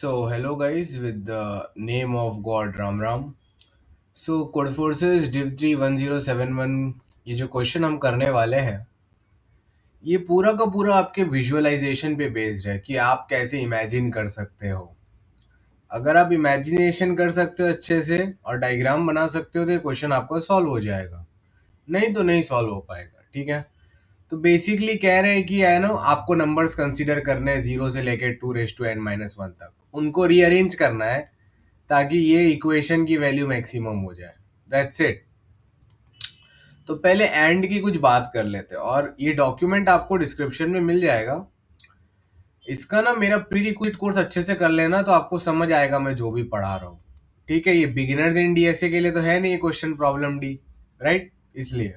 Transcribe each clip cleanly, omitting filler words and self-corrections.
So, hello guys, with the name of God Ram Ram. So, Code Forces Div 3 1071 ये जो question हम करने वाले हैं ये पूरा का पूरा आपके विजुअलाइजेशन पे बेस्ड है कि आप कैसे इमेजिन कर सकते हो। अगर आप इमेजिनेशन कर सकते हो अच्छे से और डायग्राम बना सकते हो तो ये क्वेश्चन आपका सॉल्व हो जाएगा, नहीं तो नहीं सॉल्व हो पाएगा। ठीक है, तो बेसिकली कह रहे हैं कि है ना, आपको नंबर्स कंसीडर करने हैं 0 से लेकर 2n-1 तक, उनको रीअरेंज करना है ताकि ये इक्वेशन की वैल्यू मैक्सिमम हो जाए। That's it. तो पहले एंड की कुछ बात कर लेते हैं और ये डॉक्यूमेंट आपको डिस्क्रिप्शन में मिल जाएगा। इसका ना मेरा प्री रिक्विजिट कोर्स अच्छे से कर लेना तो आपको समझ आएगा मैं जो भी पढ़ा रहा हूँ। ठीक है, ये बिगिनर्स इन डीएसए के लिए तो है नहीं क्वेश्चन प्रॉब्लम डी, राइट? इसलिए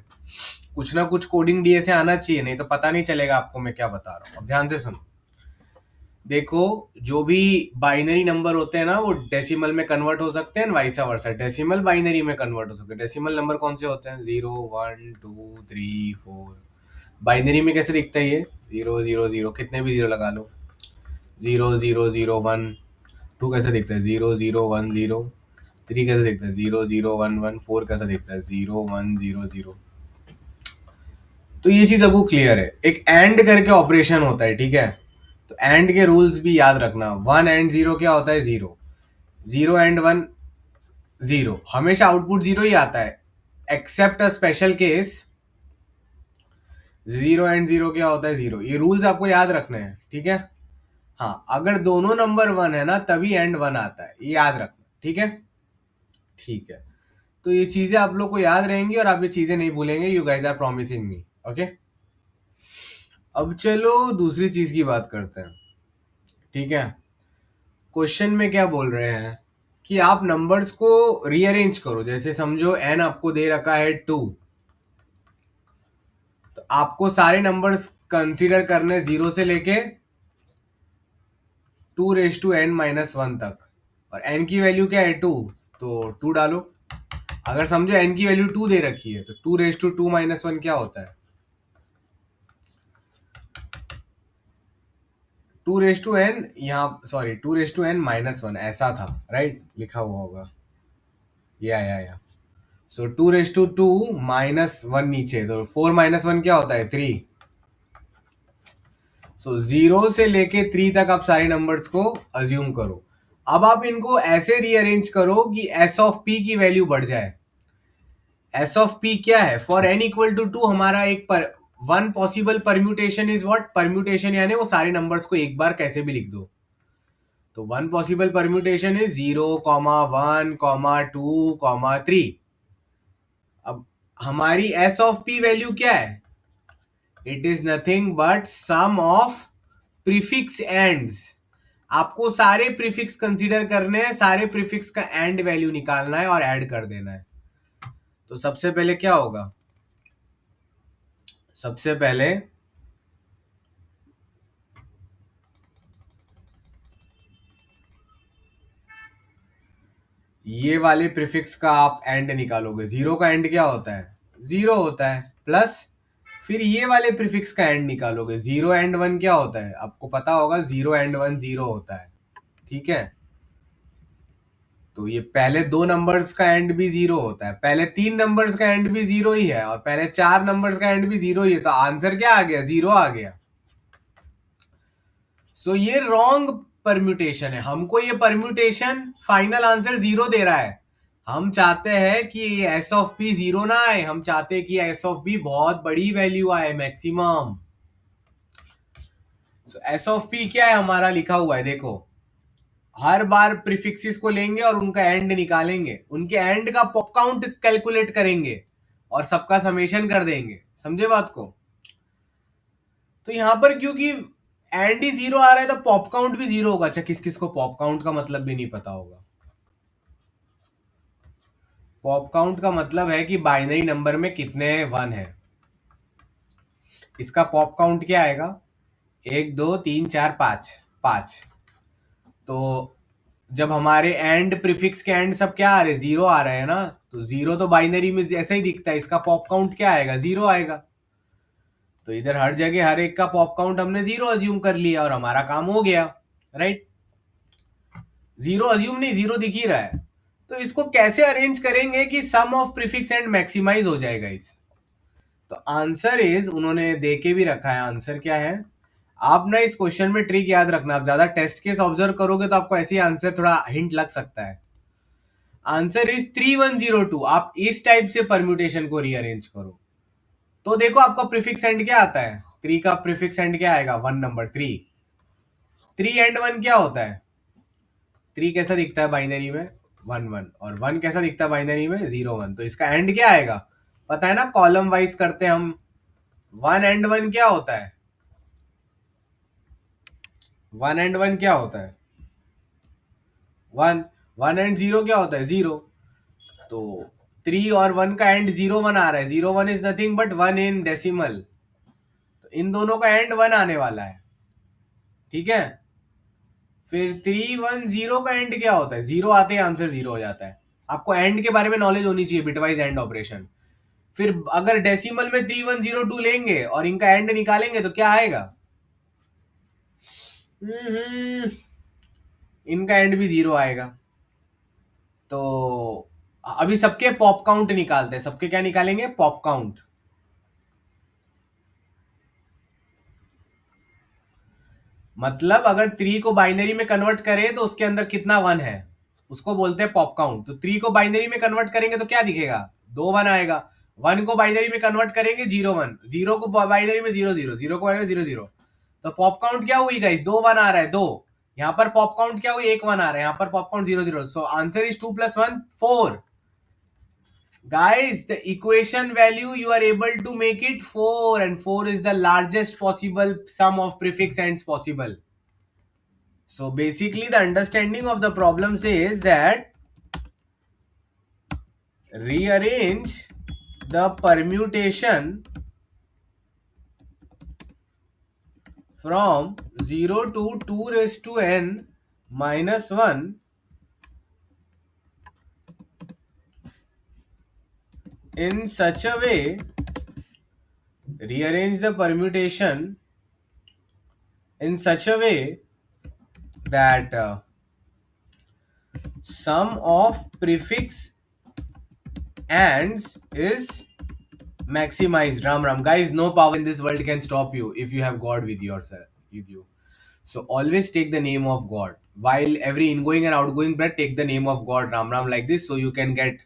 कुछ ना कुछ कोडिंग डीएसए आना चाहिए, नहीं तो पता नहीं चलेगा आपको मैं क्या बता रहा हूँ। अब ध्यान से सुनो। देखो, जो भी बाइनरी नंबर होते हैं ना वो डेसिमल में कन्वर्ट हो सकते हैं, वाइस वर्सा डेसिमल बाइनरी में कन्वर्ट हो सकते हैं। डेसिमल नंबर कौन से होते हैं? 0 1 2 3 4। बाइनरी में कैसे दिखता है ये? 0 0 0, कितने भी जीरो लगा लो। 0 0 0 1। 2 कैसे दिखता है? 0 0 1 0। 3 कैसे दिखता है? 0 0 1 1। 4 कैसा दिखता है? 0 1 0 0। तो ये चीज आपको क्लियर है। एक एंड करके ऑपरेशन होता है, ठीक है? तो एंड के रूल्स भी याद रखना। 1 एंड 0 क्या होता है? 0। 0 एंड 1 0, हमेशा आउटपुट 0 ही आता है, except a special case. 0 and 0 क्या होता है? 0। ये रूल्स आपको याद रखने हैं, ठीक है? हाँ, अगर दोनों नंबर 1 है ना तभी एंड 1 आता है, ये याद रखना, ठीक है? ठीक है, तो ये चीजें आप लोग को याद रहेंगी और आप ये चीजें नहीं भूलेंगे। You guys are promising me, okay? अब चलो दूसरी चीज की बात करते हैं, ठीक है? क्वेश्चन में क्या बोल रहे हैं कि आप नंबर्स को रीअरेंज करो। जैसे समझो एन आपको दे रखा है 2, तो आपको सारे नंबर्स कंसीडर करने 0 से लेके 2n-1 तक। और n की वैल्यू क्या है? 2, तो 2 डालो। अगर समझो n की वैल्यू 2 दे रखी है तो 2n-2 - 1 क्या होता है? 2n, यहाँ सॉरी 2n-1 ऐसा था, राइट? लिखा हुआ होगा या सो 2n-2 - 1 नीचे, तो 4 - 1 क्या होता है? 3। सो 0 से लेके 3 तक आप सारे नंबर्स को अज्यूम करो। अब आप इनको ऐसे रीअरेंज करो कि एस ऑफ पी की वैल्यू बढ़ जाए। एस ऑफ पी क्या है? फॉर एन इक्वल टू 2 हमारा एक पर one possible permutation is what? Permutation यानी वो सारे नंबर्स को एक बार कैसे भी लिख दो। तो वन पॉसिबल परम्यूटेशन इज 0, 1, 2, 3। अब हमारी एस ऑफ पी वैल्यू क्या है? It is nothing but some of prefix ends. आपको सारे प्रीफिक्स कंसीडर करने हैं, सारे प्रीफिक्स का एंड वैल्यू निकालना है और ऐड कर देना है। तो सबसे पहले क्या होगा? सबसे पहले ये वाले प्रीफिक्स का आप एंड निकालोगे। 0 का एंड क्या होता है? 0 होता है, प्लस फिर ये वाले प्रीफिक्स का एंड निकालोगे। 0 एंड 1 क्या होता है? आपको पता होगा 0 एंड 1 0 होता है, ठीक है? तो ये पहले दो नंबर्स का एंड भी 0 होता है, पहले 3 नंबर्स का एंड भी 0 ही है और पहले 4 नंबर्स का एंड भी 0 ही है। तो आंसर क्या आ गया? 0 आ गया। सो ये रॉन्ग परम्यूटेशन है। हमको ये परम्यूटेशन फाइनल आंसर 0 दे रहा है। हम चाहते हैं कि एस ऑफ पी 0 ना आए, हम चाहते हैं कि एस ऑफ बी बहुत बड़ी वैल्यू आए, maximum. So S of P क्या है हमारा? लिखा हुआ है, देखो। हर बार प्रीफिक्सेस को लेंगे और उनका एंड निकालेंगे, उनके एंड का पॉप काउंट कैलकुलेट करेंगे और सबका समेशन कर देंगे। समझे बात को? तो यहां पर क्योंकि एंड ही 0 आ रहा है तो पॉप काउंट भी 0 होगा। अच्छा, किस किस को पॉप काउंट का मतलब भी नहीं पता होगा? पॉप काउंट का मतलब है कि बाइनरी नंबर में कितने 1 है। इसका पॉप काउंट क्या आएगा? 1 2 3 4 5 5। तो जब हमारे एंड प्रीफिक्स के एंड सब क्या आ रहे? 0 आ रहे हैं ना, तो 0 तो बाइनरी में ऐसा ही दिखता है, इसका पॉप काउंट क्या आएगा? 0 आएगा। तो इधर हर जगह हर एक का पॉप काउंट हमने 0 अज्यूम कर लिया और हमारा काम हो गया, राइट? जीरो अज्यूम नहीं, जीरो दिख ही रहा है। तो इसको कैसे अरेंज करेंगे कि सम ऑफ प्रीफिक्स एंड मैक्सिमाइज हो जाएगा इस। तो आंसर इज, उन्होंने दे के भी रखा है, आंसर क्या है। आप ना इस क्वेश्चन में ट्रिक याद रखना, आप ज्यादा टेस्ट केस ऑब्जर्व करोगे तो आपको ऐसे ही आंसर थोड़ा हिंट लग सकता है। Answer is 3102। आप इस टाइप से परम्यूटेशन को रीअरेंज करो। तो देखो आपका प्रीफिक्स एंड क्या आता है, 3 का प्रीफिक्स एंड क्या आएगा, 1 नंबर 3। 3 एंड 1 क्या होता है, 3 कैसा दिखता है बाइनरी में, 1 1, और 1 कैसा दिखता है बाइनरी में, 0 1। तो इसका एंड क्या आएगा, पता है ना, कॉलम वाइज करते हैं हम। 1 एंड 1 क्या होता है, 1 एंड 1 क्या होता है, 1। 1 एंड 0 क्या होता है, 0। तो 3 और 1 का एंड 0 1 आ रहा है, 0 1 is nothing but 1 in decimal. तो इन दोनों का एंड 1 आने वाला है, ठीक है। फिर 310 का एंड क्या होता है, 0 आते ही आंसर 0 हो जाता है। आपको एंड के बारे में नॉलेज होनी चाहिए, बिटवाइज एंड ऑपरेशन। फिर अगर डेसिमल में 3102 लेंगे और इनका एंड निकालेंगे तो क्या आएगा, इनका एंड भी 0 आएगा। तो अभी सबके पॉप काउंट निकालते हैं, सबके क्या निकालेंगे, पॉप काउंट। मतलब अगर 3 को बाइनरी में कन्वर्ट करें तो उसके अंदर कितना 1 है, उसको बोलते हैं पॉप काउंट। तो 3 को बाइनरी में कन्वर्ट करेंगे तो क्या दिखेगा, 2 1 आएगा। 1 को बाइनरी में कन्वर्ट करेंगे 0 1, 0 को बाइनरी में 0 0, 0 को बाइनरी में 0 0। तो पॉप काउंट क्या हुई गाइस, 2 1 आ रहा है, 2। यहाँ पर पॉप काउंट क्या हुई, 1 1 आ रहा है, यहाँ पर pop count 0 0। So answer is 2 + 1 4। Guys, the equation value you are able to make it 4, and 4 is the largest possible sum of prefix ends possible. So basically the understanding of the problem says that rearrange the permutation from 0 to 2 raised to n minus 1 in such a way, rearrange the permutation in such a way that sum of prefix ands is maximized. Ram Ram. Guys, no power in this world can stop you if you have God with yourself, with you. So always take the name of God. While every ingoing and outgoing breath, take the name of God, Ram Ram, like this, so you can get,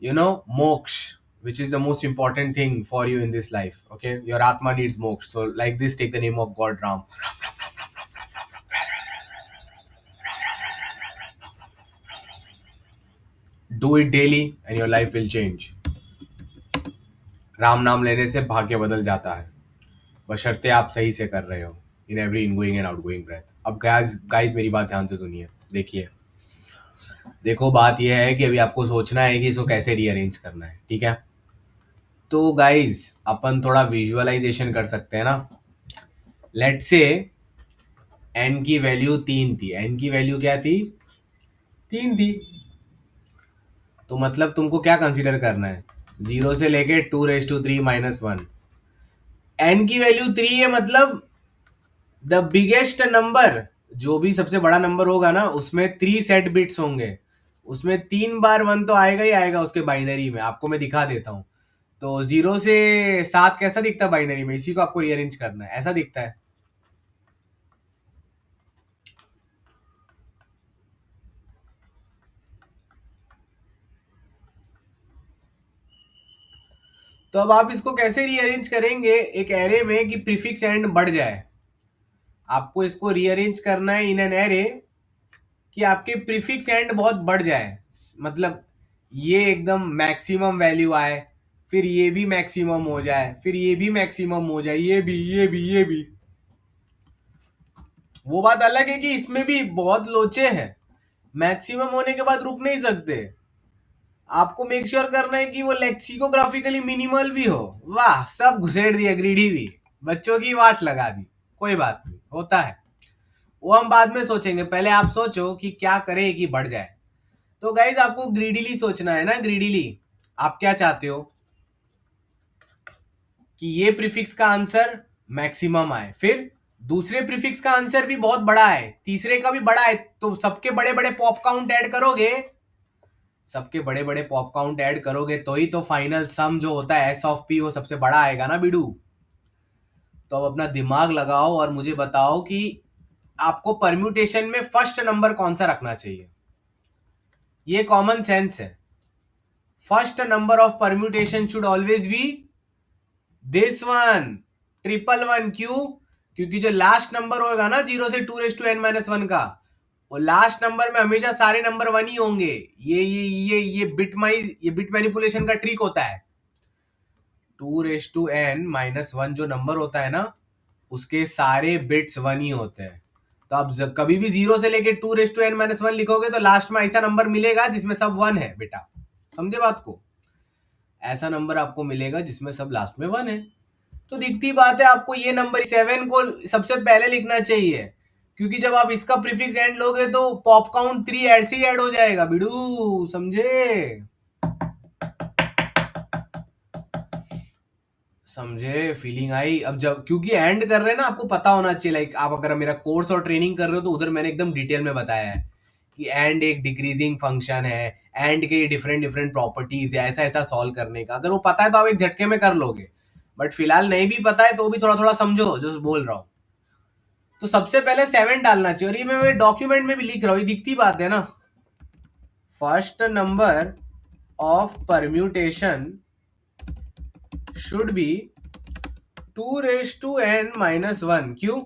moksha, which is the most important thing for you in this life. Okay, your Atma needs moksha. So like this, take the name of God, Ram. Do it daily and your life will change. Ram नाम लेने से भाग्य बदल जाता है, बशर्ते आप सही से कर रहे हो, in every ingoing and outgoing breath. अब गाइस मेरी बात ध्यान से सुनिए, देखिए, देखो बात यह है कि अभी आपको सोचना है कि इसको कैसे रीअरेंज करना है, ठीक है। तो गाइस अपन थोड़ा विजुअलाइजेशन कर सकते हैं ना। लेट्स से एन की वैल्यू 3 थी, एन की वैल्यू क्या थी, 3 थी। तो मतलब तुमको क्या कंसीडर करना है, 0 से लेके 2⁻³ - 1। एन की वैल्यू 3 है, मतलब द बिगेस्ट नंबर, जो भी सबसे बड़ा नंबर होगा ना, उसमें 3 सेट बिट्स होंगे, उसमें 3 बार 1 तो आएगा ही आएगा उसके बाइनरी में। आपको मैं दिखा देता हूं। तो 0 से 7 कैसा दिखता है बाइनरी में, इसी को आपको रीअरेंज करना है, ऐसा दिखता है। तो अब आप इसको कैसे रीअरेंज करेंगे एक एरे में कि प्रीफिक्स एंड बढ़ जाए। आपको इसको रीअरेंज करना है इन एन एरे कि आपके प्रीफिक्स एंड बहुत बढ़ जाए, मतलब ये एकदम मैक्सिमम वैल्यू आए, फिर ये भी मैक्सिमम हो जाए, फिर ये भी मैक्सिमम हो जाए, ये भी, ये भी, ये भी। वो बात अलग है कि इसमें भी बहुत लोचे हैं, मैक्सिमम होने के बाद रुक नहीं सकते। आपको मेक श्योर करना है कि वो लेक्सिकोग्राफिकली मिनिमल भी हो। वाह, सब घुसेड़ दिया, ग्रीडी भी, बच्चों की वाट लगा दी। कोई बात नहीं, होता है, वो हम बाद में सोचेंगे। पहले आप सोचो कि क्या करे कि बढ़ जाए। तो गाइज आपको ग्रीडीली सोचना है ना, ग्रीडीली। आप क्या चाहते हो कि ये प्रीफिक्स का आंसर मैक्सिमम आए, फिर दूसरे प्रीफिक्स का आंसर भी बहुत बड़ा है, तीसरे का भी बड़ा है, तो सबके बड़े बड़े पॉप काउंट ऐड करोगे, सबके बड़े बड़े पॉप काउंट ऐड करोगे तो ही तो फाइनल सम जो होता है एस ऑफ पी वो सबसे बड़ा आएगा ना बिडू। तो अब अपना दिमाग लगाओ और मुझे बताओ कि आपको परम्यूटेशन में फर्स्ट नंबर कौन सा रखना चाहिए। ये कॉमन सेंस है। First number of permutation should always be this one, triple one. क्यों? क्योंकि जो लास्ट नंबर होगा ना 0 से 2n-1 का, वो लास्ट नंबर में हमेशा सारे नंबर वन ही होंगे। ये बिट मैनिपुलेशन का ट्रिक होता है। 2n-1 जो नंबर होता है ना, उसके सारे बिट्स वन ही होते हैं। तो आप कभी भी 0 से लेके 2n-1 लिखोगे तो लास्ट में ऐसा नंबर मिलेगा जिसमें सब वन है बेटा, समझे बात को? ऐसा नंबर आपको मिलेगा जिसमें सब लास्ट में वन है। तो दिखती बात है, आपको ये नंबर 7 को सबसे पहले लिखना चाहिए, क्योंकि जब आप इसका प्रीफिक्स एंड लोगे तो पॉप काउंट 3 ऐसे ही ऐड हो जाएगा बिडू, समझे? समझे? फीलिंग आई? अब जब क्योंकि एंड कर रहे हैं ना, आपको पता होना चाहिए। लाइक आप अगर मेरा कोर्स और ट्रेनिंग कर रहे हो तो उधर मैंने एकदम डिटेल में बताया है कि एंड एक डिक्रीजिंग फंक्शन है, एंड के डिफरेंट डिफरेंट प्रॉपर्टीज है, ऐसा ऐसा सॉल्व करने का। अगर वो पता है तो आप एक झटके में कर लोगे, बट फिलहाल नहीं भी पता है तो भी थोड़ा थोड़ा समझो जो बोल रहा हूँ। तो सबसे पहले 7 डालना चाहिए, और ये मैं डॉक्यूमेंट में भी लिख रहा हूँ, ये दिखती बात है ना। First number of permutation should be 2n-1। क्यों?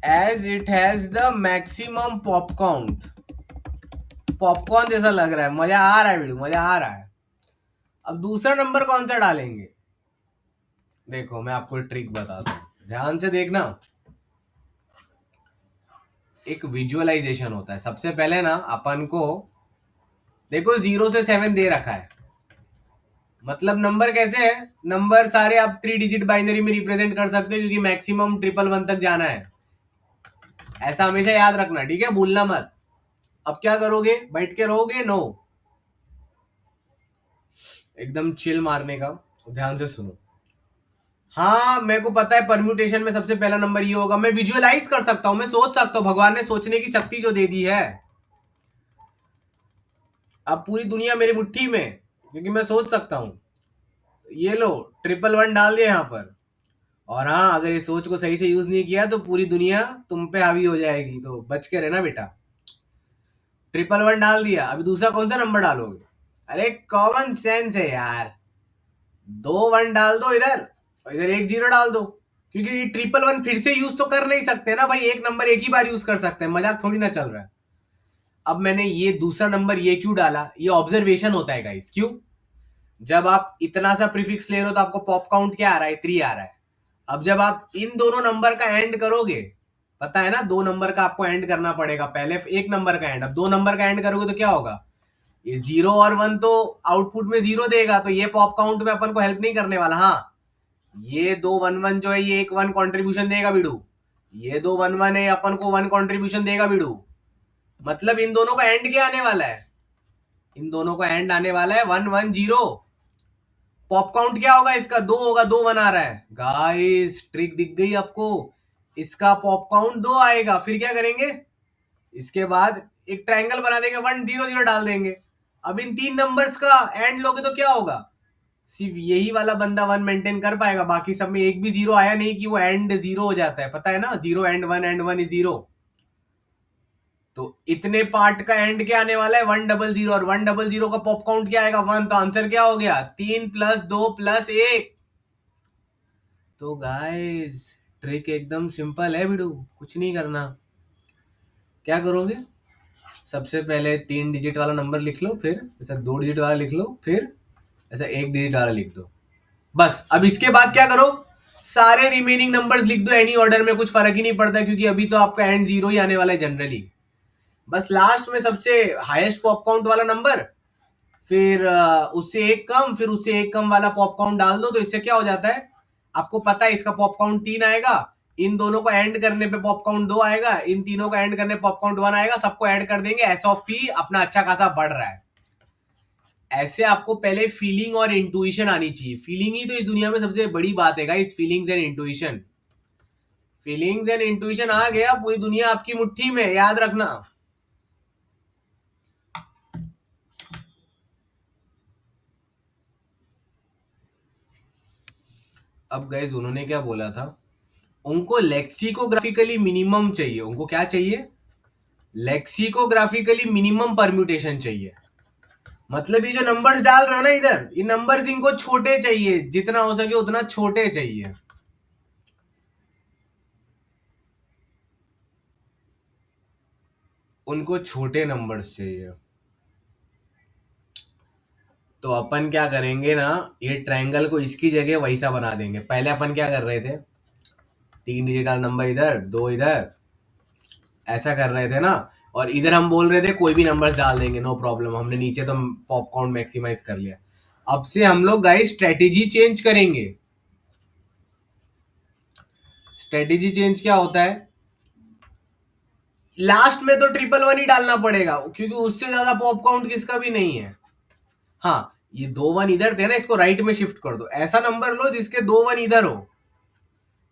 As it has the maximum pop count. Popcorn जैसा लग रहा है, मजा आ रहा है वीडियो, मजा आ रहा है। अब दूसरा नंबर कौन सा डालेंगे? देखो मैं आपको ट्रिक बताता हूं, ध्यान से देखना। एक विजुअलाइजेशन होता है। सबसे पहले ना अपन को देखो 0 से 7 दे रखा है, मतलब नंबर कैसे है, नंबर सारे आप 3 डिजिट बाइनरी में रिप्रेजेंट कर सकते हो, क्योंकि मैक्सिमम 111 तक जाना है। ऐसा हमेशा याद रखना, ठीक है, भूलना मत। अब क्या करोगे, बैठ के रहोगे? नो, एकदम चिल मारने का, ध्यान से सुनो। हाँ मेरे को पता है परम्यूटेशन में सबसे पहला नंबर ये होगा, मैं विजुअलाइज कर सकता हूं, मैं सोच सकता हूं, भगवान ने सोचने की शक्ति जो दे दी है। अब पूरी दुनिया मेरी मुट्ठी में, क्योंकि मैं सोच सकता हूं। ये लो 111 डाल दिया यहाँ पर। और हाँ, अगर ये सोच को सही से यूज नहीं किया तो पूरी दुनिया तुम पे हावी हो जाएगी, तो बच के रहना बेटा। 111 डाल दिया, अभी दूसरा कौन सा नंबर डालोगे? अरे कॉमन सेंस है यार, 2 1 डाल दो इधर, और इधर 1 0 डाल दो, क्योंकि 111 फिर से यूज तो कर नहीं सकते ना भाई, एक नंबर एक ही बार यूज कर सकते हैं, मजाक थोड़ी ना चल रहा है। अब मैंने ये दूसरा नंबर ये क्यों डाला, ये ऑब्जर्वेशन होता है गाइस। क्यों? जब आप इतना सा प्रीफिक्स ले रहे हो तो आपको पॉप काउंट क्या आ रहा है, 3 आ रहा है। अब जब आप इन दोनों नंबर का एंड करोगे, पता है ना, 2 नंबर का आपको एंड करना पड़ेगा, पहले एक नंबर का एंड, अब 2 नंबर का एंड करोगे तो क्या होगा, ये 0 और 1 तो आउटपुट में 0 देगा, तो ये पॉप काउंट में अपन को हेल्प नहीं करने वाला। हाँ, ये 2 1 1 जो है ये एक 1 कंट्रीब्यूशन देगा बिडू, ये 2 1 1 है, अपन को 1 कंट्रीब्यूशन देगा बिडू। मतलब इन दोनों का एंड क्या आने वाला है, इन दोनों का एंड आने वाला है 1 1 0। पॉप काउंट क्या होगा इसका, 2 होगा, 2 1 आ रहा है गाइस, ट्रिक दिख गई आपको। इसका पॉप काउंट 2 आएगा, फिर क्या करेंगे, इसके बाद एक ट्रायंगल बना देंगे, 1 0 0 डाल देंगे। अब इन 3 नंबर्स का एंड लोगे तो क्या होगा, सिर्फ यही वाला बंदा 1 मेंटेन कर पाएगा, बाकी सब में एक भी 0 आया नहीं कि वो एंड 0 हो जाता है, पता है ना, 0 एंड 1 इज 0। तो इतने पार्ट का एंड क्या आने वाला है, 1 0 0, और 1 0 0 का पॉप काउंट क्या आएगा, 1। तो आंसर क्या हो गया, 3 + 2 + 1। तो गाइस ट्रिक एकदम सिंपल है बिडू, कुछ नहीं करना। क्या करोगे, सबसे पहले 3 डिजिट वाला नंबर लिख लो, फिर ऐसा 2 डिजिट वाला लिख लो, फिर ऐसा 1 डिजिट वाला लिख दो, बस। अब इसके बाद क्या करो, सारे रिमेनिंग नंबर्स लिख दो एनी ऑर्डर में, कुछ फर्क ही नहीं पड़ता, क्योंकि अभी तो आपका एंड 0 ही आने वाला है जनरली। बस लास्ट में सबसे हाईएस्ट पॉप काउंट वाला नंबर, फिर उससे एक कम, फिर उससे एक कम वाला पॉप काउंट डाल दो। तो इससे क्या हो जाता है, आपको पता है इसका पॉप काउंट 3 आएगा, इन दोनों को एंड करने पे पॉप काउंट 2 आएगा, इन तीनों को एंड करने पे पॉप काउंट 1 आएगा, सबको ऐड कर देंगे, एस ऑफ पी अपना अच्छा खासा बढ़ रहा है। ऐसे आपको पहले फीलिंग और इंट्यूशन आनी चाहिए, फीलिंग ही तो इस दुनिया में सबसे बड़ी बात है guys, feelings and intuition. Feelings and intuition आ गया, पूरी दुनिया आपकी मुट्ठी में, याद रखना। अब गाइस उन्होंने क्या बोला था, उनको लेक्सिकोग्राफिकली मिनिमम चाहिए। उनको क्या चाहिए? लेक्सिकोग्राफिकली मिनिमम परम्यूटेशन चाहिए। मतलब ये जो नंबर्स डाल रहे हो ना इधर, ये नंबर्स इनको छोटे चाहिए, जितना हो सके उतना छोटे चाहिए। उनको छोटे नंबर्स चाहिए। तो अपन क्या करेंगे ना, ये ट्रायंगल को इसकी जगह वैसा बना देंगे। पहले अपन क्या कर रहे थे, 3 डिजिटल नंबर इधर, 2 इधर, ऐसा कर रहे थे ना। और इधर हम बोल रहे थे कोई भी नंबर्स डाल देंगे, नो प्रॉब्लम। हमने नीचे तो पॉप काउंट मैक्सिमाइज कर लिया। अब से हम लोग गाइस स्ट्रेटेजी चेंज करेंगे। स्ट्रेटेजी चेंज क्या होता है, लास्ट में तो 111 ही डालना पड़ेगा, क्योंकि उससे ज्यादा पॉप काउंट किसका भी नहीं है। हाँ, ये 2 1 इधर थे ना, इसको राइट में शिफ्ट कर दो। ऐसा नंबर लो जिसके 2 1 इधर हो।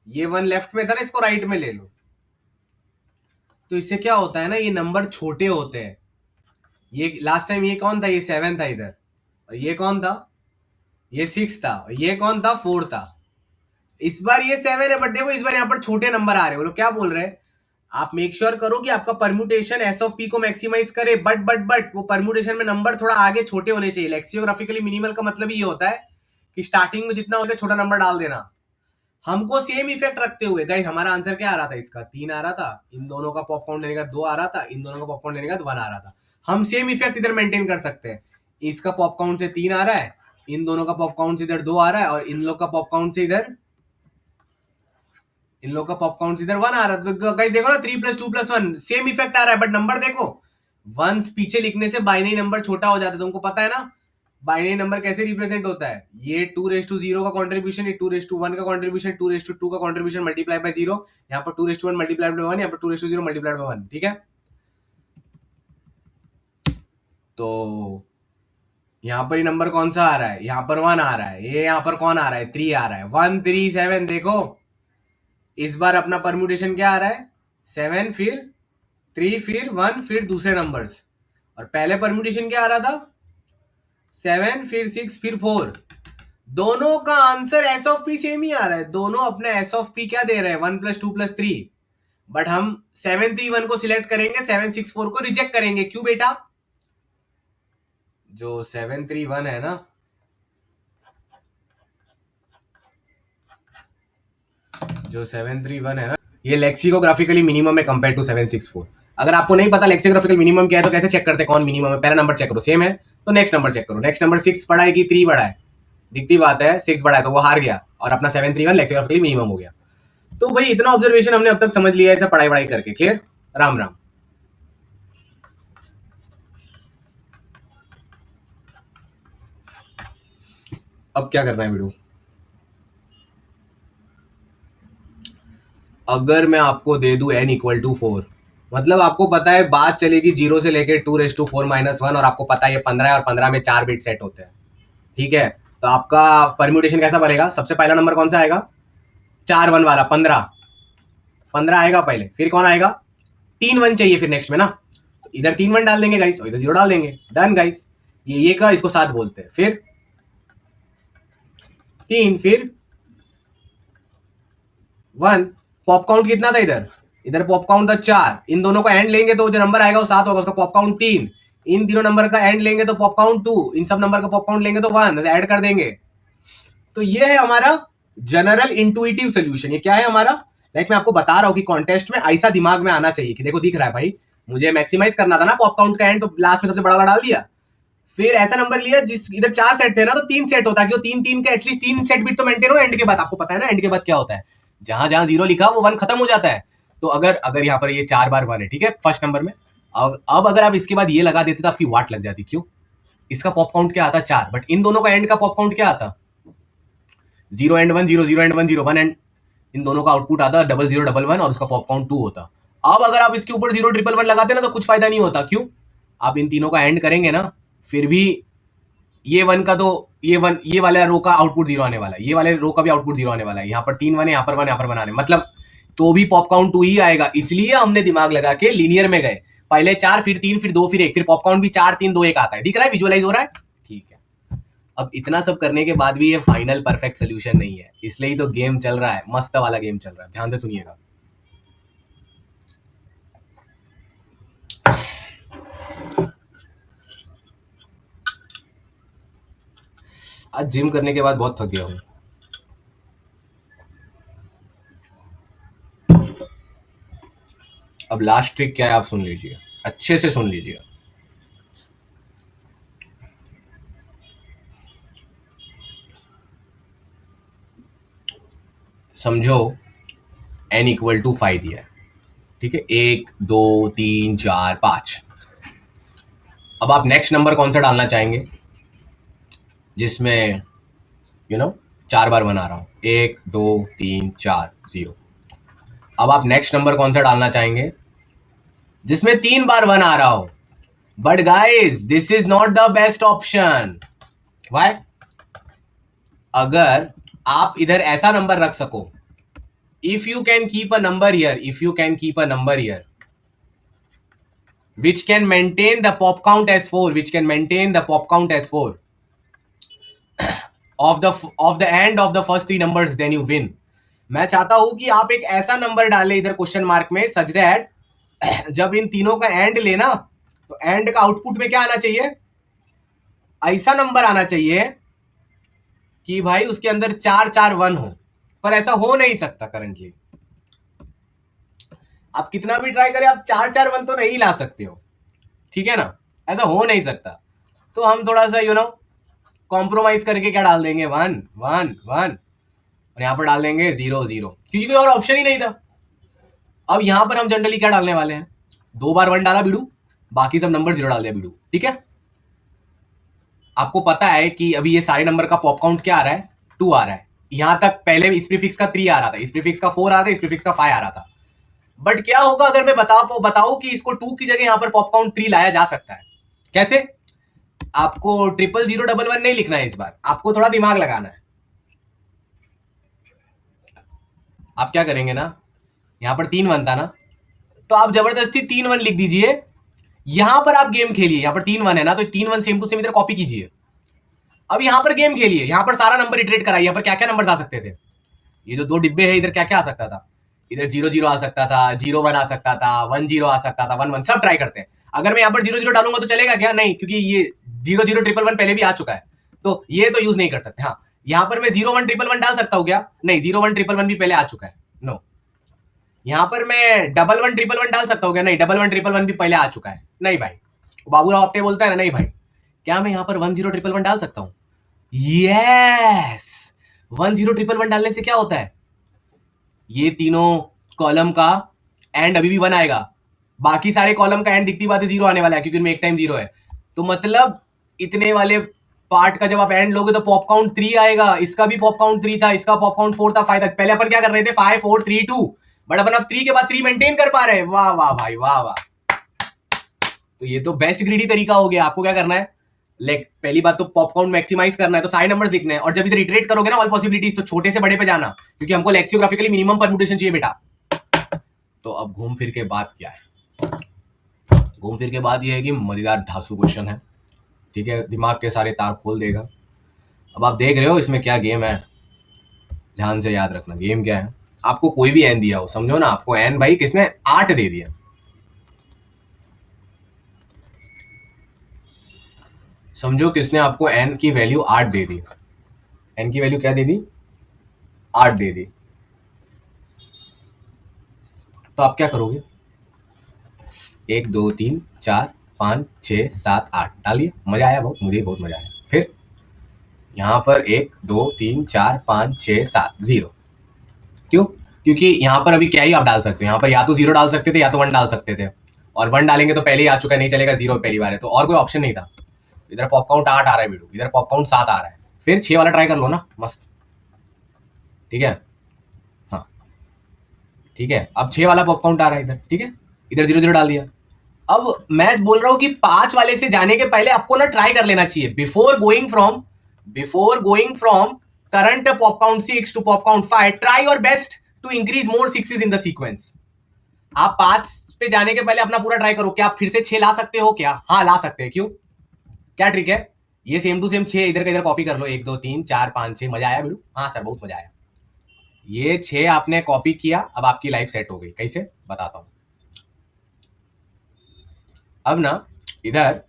ये 1 लेफ्ट में था ना, इसको राइट में ले लो। तो इससे क्या होता है ना, ये नंबर छोटे होते हैं। ये लास्ट टाइम ये कौन था, ये 7 था इधर, और ये कौन था, ये 6 था, और ये कौन था, 4 था। इस बार ये 7 है, बट देखो इस बार यहाँ पर छोटे नंबर आ रहे हैं। वो लोग क्या बोल रहे हैं, आप मेक श्योर करो कि आपका परम्यूटेशन एस ऑफ पी को मैक्सिमाइज करे, बट वो परम्यूटेशन में नंबर थोड़ा आगे छोटे होने चाहिए। लेक्सियोग्राफिकली मिनिमल का मतलब ये होता है कि स्टार्टिंग में जितना होगा छोटा नंबर डाल देना। हमको सेम इफेक्ट रखते हुए गाइस, हमारा आंसर क्या आ रहा था, इसका 3 आ रहा था, इन दोनों का पॉपकॉर्न लेने का 2 आ रहा था, इन दोनों का पॉपकॉर्न लेने का 1 आ रहा था। हम सेम इफेक्ट इधर मेंटेन कर सकते हैं। इसका पॉपकॉर्न से 3 आ रहा है, इन दोनों का पॉपकॉर्न से इधर 2 आ रहा है, और इन लोग का पॉपकॉर्न से इधर, इन लोग का पॉपकॉर्न से इधर 1 आ रहा है। तो गाइस देखो ना, 3+2+1 सेम इफेक्ट आ रहा है, बट नंबर देखो, वंस पीछे लिखने से बाइनरी नंबर छोटा हो जाता है। तुमको पता है ना बाइनरी नंबर कैसे रिप्रेजेंट होता है। ये 2:0 का कॉन्ट्रीब्यूशन, ये 2:1 का कॉन्ट्रीब्यूशन, 2:2 का कॉन्ट्रीब्यूशन मल्टीप्लाई बाय 0, यहाँ पर 2:1 मल्टीप्लाई बाय 1, यहाँ पर 2:0 मल्टीप्लाई बाय 1। ठीक है, तो यहाँ पर ये नंबर कौन सा आ रहा है, यहाँ पर 1 आ रहा है। ये यहाँ पर कौन आ रहा है, 3 आ रहा है। 1 3 7, देखो इस बार अपना परम्यूटेशन क्या आ रहा है, 7 फिर 3 फिर 1 फिर दूसरे नंबर्स। और पहले परम्यूटेशन क्या आ रहा था, 7 फिर 6 फिर 4। दोनों का answer S of P same ही आ रहा है। दोनों अपने एस ऑफ पी क्या दे रहे हैं, 1+2+3। बट हम 7 3 1 को सिलेक्ट करेंगे, 7 6 4 को रिजेक्ट करेंगे। क्यों बेटा, जो 7 3 1 है ना, जो 7 3 1 है ना, ये लेक्सिकोग्राफिकली मिनिमम है कंपेयर टू 7 6 4। अगर आपको नहीं पता लेक्सिकोग्राफिकल मिनिमम क्या है, तो कैसे चेक करते कौन मिनिमम है, पहला नंबर चेक करो, सेम है तो नेक्स्ट नंबर चेक करो। नेक्स्ट नंबर 6 बड़ा है कि 3 बड़ा है, दिखती बात है 6 बड़ा है, तो वो हार गया, और अपना 7 3 1 लेक्सिकोग्राफिकली मिनिमम हो गया। तो भाई इतना ऑब्जर्वेशन हमने अब तक समझ लिया है, ऐसा पढ़ाई वढ़ाई करके। क्लियर, राम राम। अब क्या करना है वीडियो, अगर मैं आपको दे दूं n=4, मतलब आपको पता है बात चलेगी 0 से लेके 2⁴ -1, और आपको पता है ये 15 है, और 15 में 4 बिट सेट होते हैं। ठीक है, तो आपका परम्यूटेशन कैसा बनेगा, सबसे पहला नंबर कौन सा आएगा, 4 1 वाला, 15 15 आएगा पहले, फिर कौन आएगा, 3 1 चाहिए फिर नेक्स्ट में ना, तो इधर 3 1 डाल देंगे गाइस, और इधर 0 डाल देंगे, डन गाइस। ये का इसको 7 बोलते हैं। फिर 3 फिर 1, पॉप काउंट कितना था इधर, इधर पॉप काउंट था 4। इन दोनों का एंड लेंगे तो जो नंबर आएगा वो 7 होगा, उसका पॉप काउंट 3। इन तीनों नंबर का एंड लेंगे तो पॉप काउंट 2, इन सब नंबर का पॉप काउंट लेंगे तो 1, ऐड कर देंगे। तो ये है हमारा जनरल इंटुइटिव सोल्यूशन। ये क्या है हमारा, लाइक मैं आपको बता रहा हूं कि कॉन्टेस्ट में ऐसा दिमाग में आना चाहिए कि देखो दिख रहा है भाई, मुझे मैक्सिमाइज करना था ना पॉप काउंट का एंड, तो लास्ट में सबसे बड़ा वाला डाल दिया। फिर ऐसा नंबर लिया जिस इधर 4 सेट थे ना, तो 3 सेट होता है कि वो 3 3 का एटलीस्ट 3 सेट बिट तो मेंटेन हो एंड के बाद। आपको पता है ना एंड के बाद क्या होता है, जहां जहां 0 लिखा वो 1 खत्म हो जाता है। तो अगर अगर यहाँ पर ये 4 बार 1 है, ठीक है, फर्स्ट नंबर में, अब अगर आप इसके बाद ये लगा देते तो आपकी वाट लग जाती। क्यों, इसका पॉप काउंट क्या आता, 4, बट इन दोनों का एंड का पॉप काउंट क्या आता, 0 एंड 1 0 0 एंड 1 0 1 एंड, इन दोनों का आउटपुट आता 0011, और उसका पॉप काउंट 2 होता। अब अगर आप इसके ऊपर 0 1 1 लगाते ना तो कुछ फायदा नहीं होता। क्यों, आप इन तीनों का एंड करेंगे ना, फिर भी ये 1 का तो ये वाला रो का आउटपुट 0 आने वाला है, ये वाले रो का भी आउटपुट 0 आने वाला है। यहाँ पर 3 1 है, यहाँ पर 1, यहाँ पर 1 आने, मतलब तो भी पॉप काउंट 2 ही आएगा, इसलिए हमने दिमाग लगा के लीनियर में गए, पहले 4 फिर 3 फिर 2 फिर 1, फिर पॉप काउंट भी 4 3 2 1 आता है, दिख रहा है, विजुअलाइज हो रहा है, ठीक है। अब इतना सब करने के बाद भी ये फाइनल परफेक्ट सोल्यूशन नहीं है, इसलिए ही तो गेम चल रहा है, मस्त वाला गेम चल रहा है, ध्यान से सुनिएगा। आज जिम करने के बाद बहुत थक गया हूं। अब लास्ट ट्रिक क्या है आप सुन लीजिए, अच्छे से सुन लीजिए। समझो n इक्वल टू 5 दिया है, ठीक है, 1 2 3 4 5। अब आप नेक्स्ट नंबर कौन सा डालना चाहेंगे जिसमें चार बार बना रहा हूं, 1 2 3 4 0। अब आप नेक्स्ट नंबर कौन सा डालना चाहेंगे जिसमें 3 बार 1 आ रहा हो, but guys this is not the best option. Why? अगर आप इधर ऐसा नंबर रख सको, if you can keep a number here, if you can keep a number here which can maintain the pop count as 4, which can maintain the pop count as 4 of the end of the first 3 numbers, then you win। मैं चाहता हूं कि आप एक ऐसा number डालें इधर question mark में, सच दैट जब इन तीनों का एंड लेना तो एंड का आउटपुट में क्या आना चाहिए, ऐसा नंबर आना चाहिए कि भाई उसके अंदर 4 4 1 हो, पर ऐसा हो नहीं सकता करंटली। आप कितना भी ट्राई करें आप 4 4 1 तो नहीं ला सकते हो, ठीक है ना, ऐसा हो नहीं सकता। तो हम थोड़ा सा कॉम्प्रोमाइज करके क्या डाल देंगे, 1 1 1, और यहां पर डाल देंगे 0 0, क्योंकि कोई और ऑप्शन ही नहीं था। अब यहां पर हम जनरली क्या डालने वाले हैं, 2 बार 1 डाला बीडू, बाकी सब नंबर 0 डाल दिया बीडू, ठीक है। आपको पता है कि अभी ये सारे नंबर का पॉप काउंट क्या आ रहा है, 2 आ रहा है। यहां तक पहले इस प्रीफिक्स का 3 आ रहा था, इस प्रीफिक्स का 4 आ रहा था, इस प्रीफिक्स का 5 आ रहा था। बट क्या होगा अगर मैं बताऊं कि इसको 2 की जगह यहां पर पॉप काउंट 3 लाया जा सकता है, कैसे? आपको 00011 नहीं लिखना है इस बार, आपको थोड़ा दिमाग लगाना है। आप क्या करेंगे ना, यहां पर 3 1 था ना, तो आप जबरदस्ती 3 1 लिख दीजिए, यहां पर आप गेम खेलिए, यहां पर 3 1 है ना, तो 3 1 सेम टू सेम इधर कॉपी कीजिए। अब यहां पर गेम खेलिए, यहां पर सारा नंबर इटरेट कराइए, यहां पर क्या क्या नंबर आ सकते थे, ये जो 2 डिब्बे है इधर क्या क्या आ सकता था, इधर 0 0 आ सकता था, 0 1 आ सकता था, 1 0 आ सकता था, 1 1, सब ट्राई करते हैं। अगर मैं यहां पर 0 0 डालूंगा तो चलेगा क्या, नहीं, क्योंकि ये 0 0 1 1 पहले भी आ चुका है, तो ये तो यूज नहीं कर सकते। हाँ, यहां पर मैं 0 1 1 1 डाल सकता हूं क्या, नहीं, 0 1 1 1 भी पहले आ चुका है, नो। यहां पर मैं 1 1 1 1 डाल सकता हूं क्या, नहीं, 1 1 1 1 भी पहले आ चुका है, नहीं भाई। बाबूराव आपटे बोलता है ना, नहीं भाई। क्या मैं यहां पर 1 0 1 1 डाल सकता हूं, यस। 1 0 1 1 डालने से क्या होता है, ये तीनों कॉलम का एंड अभी भी 1 आएगा, बाकी सारे कॉलम का एंड दिखती बात है 0 आने वाला है, क्योंकि उनमें एक टाइम 0 है। तो मतलब इतने वाले पार्ट का जब आप एंड लोगे तो पॉप काउंट 3 आएगा, इसका भी पॉप काउंट 3 था, इसका पॉप काउंट 4 था, 5 था। पहले अपन क्या कर रहे थे, 5 4 3 2, बट अपन अब 3 के बाद 3 मेंटेन कर पा रहे हैं, वाह वाह भाई, वाह वाह। तो ये तो बेस्ट ग्रीडी तरीका हो गया। आपको क्या करना है, पहली बात तो पॉप काउंट मैक्सिमाइज करना है, तो सारे नंबर्स दिखने हैं, और जब इधर इटरेट करोगे ना ऑल पॉसिबिलिटीज, तो छोटे से बड़े पे जाना, क्योंकि हमको लेक्सियोग्राफिकली मिनिमम परम्यूटेशन चाहिए बेटा। तो अब घूम फिर के बात क्या है, घूम फिर के बाद ये है कि मजेदार धांसू क्वेश्चन है, ठीक है, दिमाग के सारे तार खोल देगा। अब आप देख रहे हो इसमें क्या गेम है, ध्यान से याद रखना गेम क्या है। आपको कोई भी एन दिया हो, समझो ना, आपको एन भाई किसने 8 दे दिया, समझो किसने आपको एन की वैल्यू 8 दे दी, एन की वैल्यू क्या दे दी, 8 दे दी, तो आप क्या करोगे, 1 2 3 4 5 6 7 8 डालिए। मजा आया बहुत, मुझे बहुत मजा आया। फिर यहां पर 1 2 3 4 5 6 7 0, क्यों, क्योंकि यहां पर अभी क्या ही आप डाल सकते हो, यहां पर या तो 0 डाल सकते थे या तो 1 डाल सकते थे, और 1 डालेंगे तो पहले ही आ चुका है, नहीं चलेगा, 0 पहली बार है, तो और कोई ऑप्शन नहीं था। इधर पॉप काउंट 8 आ रहा है वीडियो, इधर पॉप काउंट 7 आ रहा है, फिर 6 वाला ट्राई कर लो ना, मस्त, ठीक है। हाँ ठीक है, अब 6 वाला पॉप काउंट आ रहा है इधर, ठीक है, इधर 0 0 डाल दिया। अब मैं बोल रहा हूं कि 5 वाले से जाने के पहले आपको ना ट्राई कर लेना चाहिए, before going from current pop count 6 to pop count 5, try your best to increase more sixes in the sequence. आप 5 पे जाने के पहले अपना पूरा ट्राई करो, क्या आप फिर से 6 ला सकते हो क्या? हाँ ला सकते हैं। क्यों? क्या ट्रिक है? ये सेम टू सेम 6 इधर का इधर कॉपी कर लो, 1 2 3 4 5 6। मजा आया बिड़ू? हाँ सर बहुत मजा आया। ये 6 आपने कॉपी किया, अब आपकी लाइफ सेट हो गई। कैसे बताता हूं। अब ना इधर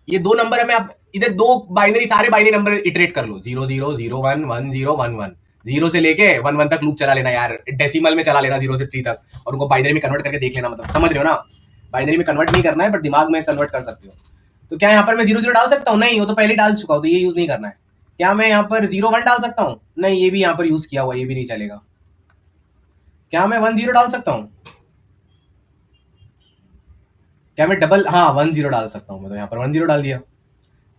ये 2 नंबर है, मैं अब इधर 2 बाइनरी, सारे बाइनरी नंबर इटरेट कर लो। 0 0 0 1 1 0 1 1, 0 से लेके 1 1 तक लूप चला लेना यार, डेसिमल में चला लेना 0 से 3 तक, और उनको बाइनरी में कन्वर्ट करके देख लेना। मतलब समझ रहे हो ना? बाइनरी में कन्वर्ट नहीं करना है, बट दिमाग में कन्वर्ट कर सकते हो। तो क्या यहाँ पर मैं 0 0 डाल सकता हूँ? नहीं, वो तो पहले डाल चुका हूँ, तो ये यूज नहीं करना है। क्या मैं यहाँ पर 0 1 डाल सकता हूँ? नहीं, ये भी यहाँ पर यूज किया हुआ, ये भी नहीं चलेगा। क्या मैं 1 0 डाल सकता हूँ? क्या मैं डबल, हाँ 1 0 डाल सकता हूँ मैं, तो यहाँ पर 1 0 डाल दिया।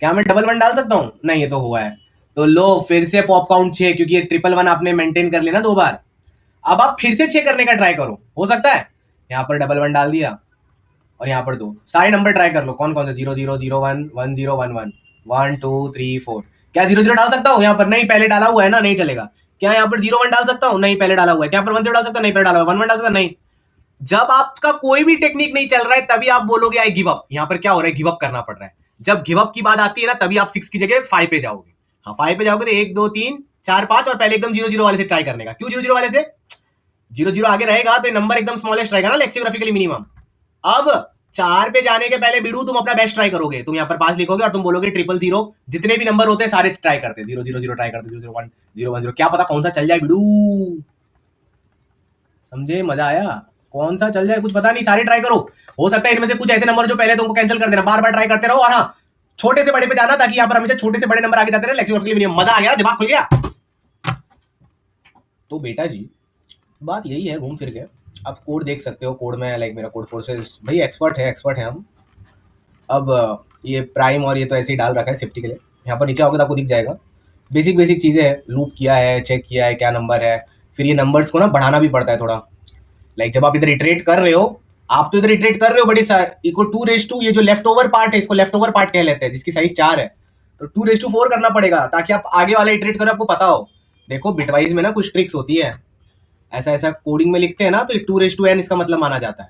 क्या मैं डबल 1 डाल सकता हूँ? नहीं, ये तो हुआ है। तो लो फिर से पॉप काउंट 6, क्योंकि ये ट्रिपल 1 आपने मेंटेन कर लेना 2 बार। अब आप फिर से 6 करने का ट्राई करो, हो सकता है। यहाँ पर डबल 1 डाल दिया, और यहाँ पर 2 सारे नंबर ट्राई कर लो, कौन कौन से 0 0 0 1 1 0 1 1 1 2 3 4। क्या 0 0 डाल सकता हूँ यहाँ पर? नहीं, पहले डाला हुआ है ना, नहीं चलेगा। क्या यहाँ पर 0 1 डाल सकता हूँ? नहीं, पहले डाला हुआ है। क्या पर 1 0 डाल सकता हूँ? नहीं, पहले डाला हुआ है। 1 1 डाल सकता? नहीं। जब आपका कोई भी टेक्निक नहीं चल रहा है तभी आप बोलोगे आई गिव अप। यहां पर क्या हो रहा है? गिव अप करना पड़ रहा है। जब गिव अप की बात आती है ना, तभी आप 6 की जगह 5 पे जाओगे। हाँ 5 पे जाओगे तो 1 2 3 4 5, और पहले एकदम 0 0 वाले से ट्राई करने का। क्यों 0 0 वाले से? 0 0 आगे रहेगा तो नंबर एकदम स्मॉलेस्ट रहेगा ना, लेक्सियोग्राफिकली मिनिमम। अब 4 पे जाने के पहले बिड़ू तुम अपना बेस्ट ट्राई करोगे। तुम यहाँ पर 5 लिखोगे और तुम बोलोगे 0 0 0, जितने भी नंबर होते हैं सारे ट्राई करते। 0 0 0 ट्राई करते, 0 0 1 0 1 0। क्या पता कौन सा चल जाए बिड़ू, समझे? मजा आया? कौन सा चल जाए कुछ पता नहीं, सारे ट्राई करो। हो सकता है इनमें से कुछ ऐसे नंबर जो पहले तुमको कैंसिल कर देना, बार बार ट्राई करते रहो। और हाँ, छोटे से बड़े पे जाना, ताकि यहाँ पर हमेशा छोटे से बड़े नंबर आगे जाते रहे। लेक्सियोग्राफिकली मिनिमम। मजा आ गया, दिमाग खुल गया। तो बेटा जी बात यही है घूम फिर के। आप कोड देख सकते हो, कोड में लाइक मेरा कोड फोर्सेस भाई एक्सपर्ट है, एक्सपर्ट है हम। अब ये प्राइम और ये तो ऐसे ही डाल रखा है सेफ्टी के लिए। यहाँ पर नीचे आओगे तो आपको दिख जाएगा, बेसिक बेसिक चीज़ें हैं। लूप किया है, चेक किया है क्या नंबर है। फिर ये नंबर्स को ना बढ़ाना भी पड़ता है थोड़ा। लाइक जब आप इधर इटरेट कर रहे हो, आप तो इधर इटरेट कर रहे हो बड़ी इको 2 ये जो लेफ्ट ओवर पार्ट है, इसको लेफ्ट ओवर पार्ट कह लेते हैं, जिसकी साइज 4 है। तो 2 4 करना पड़ेगा, ताकि आप आगे वाला इटरेट करो, आपको पता हो। देखो बिटवाइज में ना कुछ ट्रिक्स होती है, ऐसा ऐसा कोडिंग में लिखते हैं ना, तो 2 n इसका मतलब माना जाता है।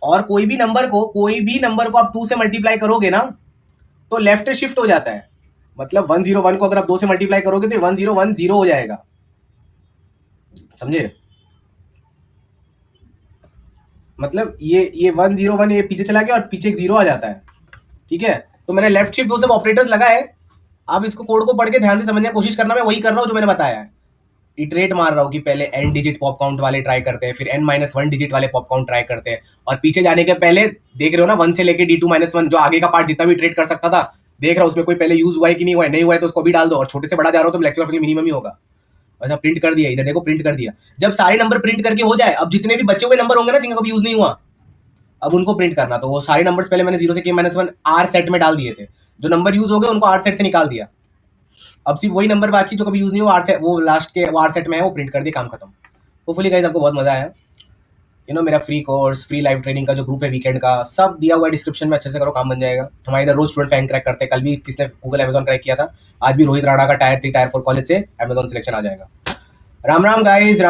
और कोई भी नंबर को आप 2 से मल्टीप्लाई करोगे ना, तो लेफ्ट शिफ्ट हो जाता है। मतलब 101 को अगर आप 2 से मल्टीप्लाई करोगे तो 1010 हो जाएगा, समझे? मतलब ये 101 ये पीछे चला गया और पीछे एक 0 आ जाता है, ठीक है? तो मैंने लेफ्ट शिफ्ट 2 सब ऑपरेटर्स लगाए। आप इसको कोड को पढ़ के ध्यान से समझने की कोशिश करना, मैं वही कर रहा हूँ जो मैंने बताया है। इटरेट मार रहा हूँ कि पहले n डिजिट पॉप काउंट वाले ट्राई करते हैं, फिर n-1 डिजिट वाले पॉप काउंट ट्राई करते हैं, और पीछे जाने के पहले देख रहे हो ना 1 से लेके d2-1 जो आगे का पार्ट जितना भी इटरेट कर सकता था, देख रहा हूँ उसमें कोई पहले यूज हुआ है कि नहीं हुआ है। नहीं हुआ है तो उसको भी डाल दो, और छोटे से बड़ा जा रहा हो तो लेक्सियोग्राफिकली मिनिमम ही होगा। वैसा प्रिंट कर दिया, इधर देखो प्रिंट कर दिया। जब सारे नंबर प्रिंट करके हो जाए, अब जितने भी बचे हुए नंबर होंगे ना जिनका कभी यूज नहीं हुआ, अब उनको प्रिंट करना। तो वो सारे नंबर्स पहले मैंने 0 से k-1 आर सेट में डाल दिए थे, जो नंबर यूज हो गए उनको आर सेट से निकाल दिया। अब सिर्फ वही नंबर बाकी जो कभी यूज नहीं हुआ, आर सेट वो लास्ट के आर सेट में है, वो प्रिंट कर दिया, काम खत्म। होपफुली गाइस आपको बहुत मजा आया। मेरा free course, free live training का जो ग्रुप है वीकेंड का, सब दिया हुआ है डिस्क्रिप्शन में, अच्छे से करो, काम बन जाएगा। हमारे इधर रोज स्टूडेंट फैन क्रैक करते हैं। कल भी किसने गूगल अमेजॉन क्रैक किया था, आज भी रोहित राणा का टायर 3 टायर 4 कॉलेज से अमेजॉन सिलेक्शन आ जाएगा। राम राम गाइस,